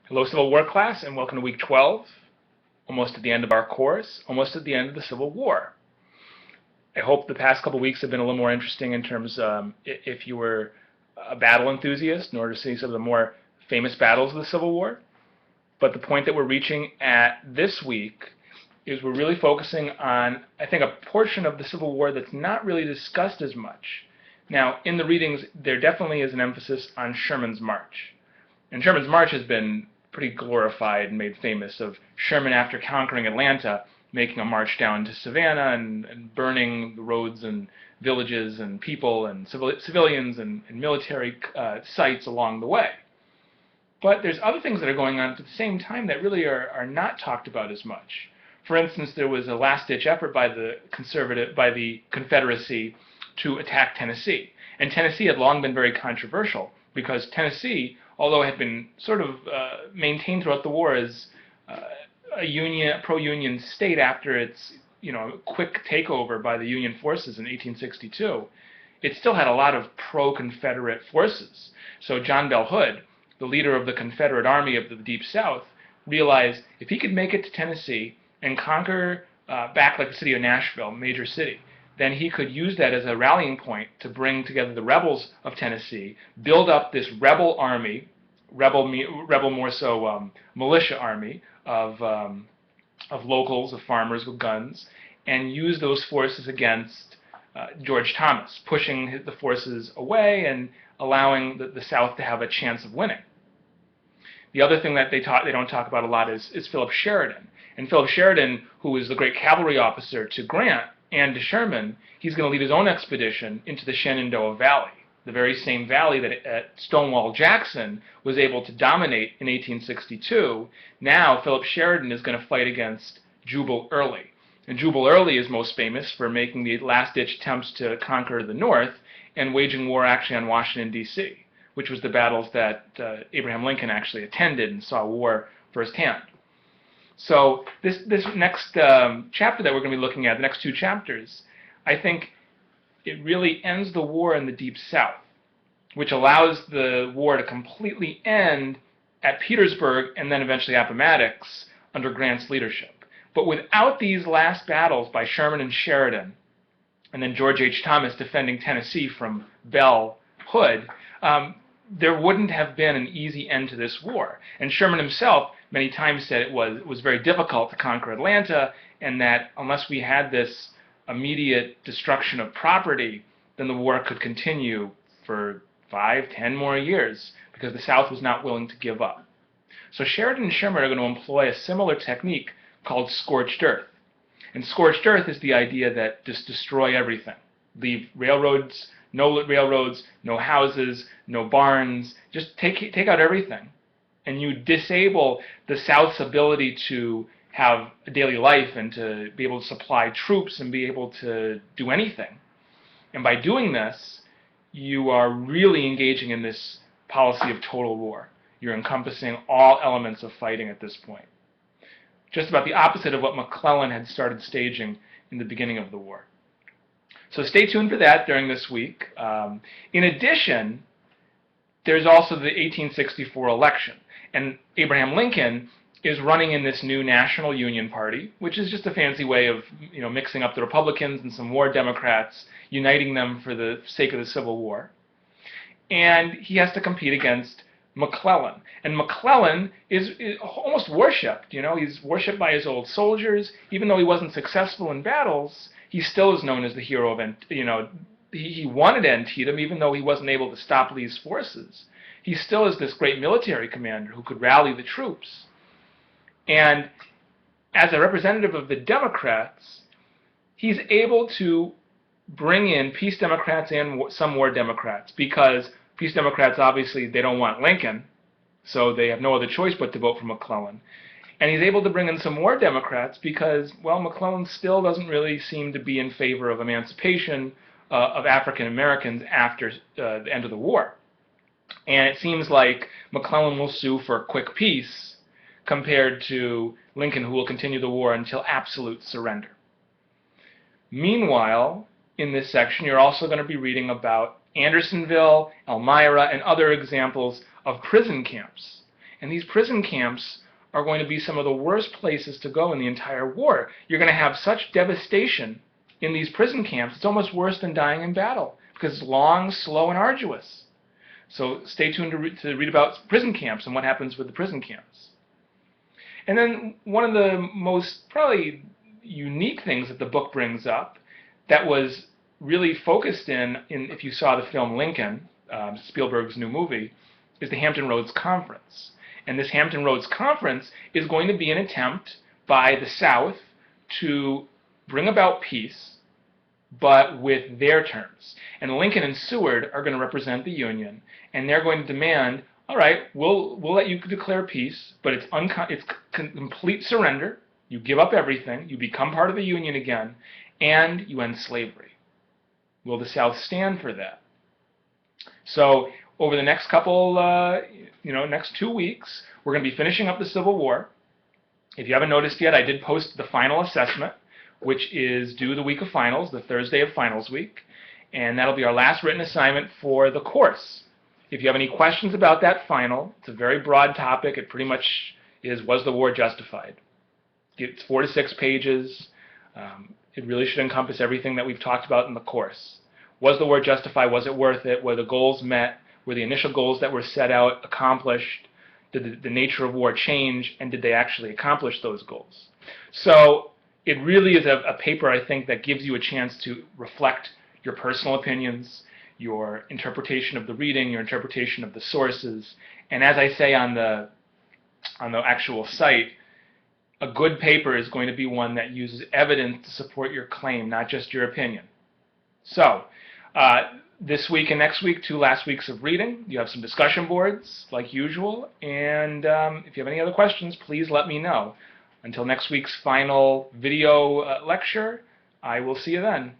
Hello, Civil War class, and welcome to week 12, almost at the end of our course, almost at the end of the Civil War. I hope the past couple weeks have been a little more interesting in terms if you were a battle enthusiast in order to see some of the more famous battles of the Civil War. But the point that we're reaching at this week is we're really focusing on, I think, a portion of the Civil War that's not really discussed as much. Now, in the readings, there definitely is an emphasis on Sherman's March. And Sherman's March has been pretty glorified and made famous, of Sherman, after conquering Atlanta, making a march down to Savannah and burning the roads and villages and people and civilians and military sites along the way. But there's other things that are going on at the same time that really are not talked about as much. For instance, there was a last-ditch effort by the Confederacy to attack Tennessee. And Tennessee had long been very controversial because Tennessee, although it had been sort of maintained throughout the war as a pro-Union state after its quick takeover by the Union forces in 1862, it still had a lot of pro-Confederate forces. So John Bell Hood, the leader of the Confederate Army of the Deep South, realized if he could make it to Tennessee and conquer back like the city of Nashville, major city, then he could use that as a rallying point to bring together the rebels of Tennessee, build up this rebel army, militia army of locals, of farmers with guns, and use those forces against George Thomas, pushing the forces away and allowing the South to have a chance of winning. The other thing that they don't talk about a lot is Philip Sheridan. And Philip Sheridan, who was the great cavalry officer to Grant and to Sherman, he's going to lead his own expedition into the Shenandoah Valley, the very same valley that Stonewall Jackson was able to dominate in 1862. Now Philip Sheridan is going to fight against Jubal Early. And Jubal Early is most famous for making the last-ditch attempts to conquer the North and waging war actually on Washington, D.C., which was the battles that Abraham Lincoln actually attended and saw war firsthand. So this next chapter that we're going to be looking at, the next two chapters, I think it really ends the war in the Deep South, which allows the war to completely end at Petersburg and then eventually Appomattox under Grant's leadership. But without these last battles by Sherman and Sheridan, and then George H. Thomas defending Tennessee from Bell Hood, there wouldn't have been an easy end to this war. And Sherman himself many times said it was very difficult to conquer Atlanta, and that unless we had this immediate destruction of property, then the war could continue for 5, 10 more years because the South was not willing to give up. So Sheridan and Sherman are going to employ a similar technique called scorched earth. And scorched earth is the idea that just destroy everything. Leave railroads, no houses, no barns, just take out everything. And you disable the South's ability to have a daily life and to be able to supply troops and be able to do anything. And by doing this, you are really engaging in this policy of total war. You're encompassing all elements of fighting at this point. Just about the opposite of what McClellan had started staging in the beginning of the war. So stay tuned for that during this week. In addition, there's also the 1864 election. And Abraham Lincoln is running in this new National Union Party, which is just a fancy way of mixing up the Republicans and some war Democrats, uniting them for the sake of the Civil War. And he has to compete against McClellan. And McClellan is almost worshipped. He's worshipped by his old soldiers. Even though he wasn't successful in battles, he still is known as the hero of, he won at Antietam even though he wasn't able to stop Lee's forces. He still is this great military commander who could rally the troops. And as a representative of the Democrats, he's able to bring in peace Democrats and some war Democrats, because peace Democrats, obviously, they don't want Lincoln, so they have no other choice but to vote for McClellan. And he's able to bring in some war Democrats because, well, McClellan still doesn't really seem to be in favor of emancipation of African Americans after the end of the war. And it seems like McClellan will sue for a quick peace compared to Lincoln, who will continue the war until absolute surrender. Meanwhile, in this section, you're also going to be reading about Andersonville, Elmira, and other examples of prison camps. And these prison camps are going to be some of the worst places to go in the entire war. You're going to have such devastation in these prison camps, it's almost worse than dying in battle, because it's long, slow, and arduous. So stay tuned to read about prison camps and what happens with the prison camps. And then one of the most probably unique things that the book brings up that was really focused in if you saw the film Lincoln, Spielberg's new movie, is the Hampton Roads Conference. And this Hampton Roads Conference is going to be an attempt by the South to bring about peace, but with their terms. And Lincoln and Seward are going to represent the Union, and they're going to demand, all right, we'll let you declare peace, but it's complete surrender. You give up everything, you become part of the Union again, and you end slavery. Will the South stand for that? So over the next next 2 weeks, we're going to be finishing up the Civil War. If you haven't noticed yet, I did post the final assessment, which is due the week of finals, the Thursday of finals week, and that'll be our last written assignment for the course. If you have any questions about that final, it's a very broad topic. It pretty much is, was the war justified? It's 4 to 6 pages. It really should encompass everything that we've talked about in the course. Was the war justified? Was it worth it? Were the goals met? Were the initial goals that were set out accomplished? Did the nature of war change? And did they actually accomplish those goals? So it really is a paper, I think, that gives you a chance to reflect your personal opinions, your interpretation of the reading, your interpretation of the sources. And as I say on the actual site, a good paper is going to be one that uses evidence to support your claim, not just your opinion. So, this week and next week, 2 last weeks of reading. You have some discussion boards, like usual. And if you have any other questions, please let me know. Until next week's final video lecture, I will see you then.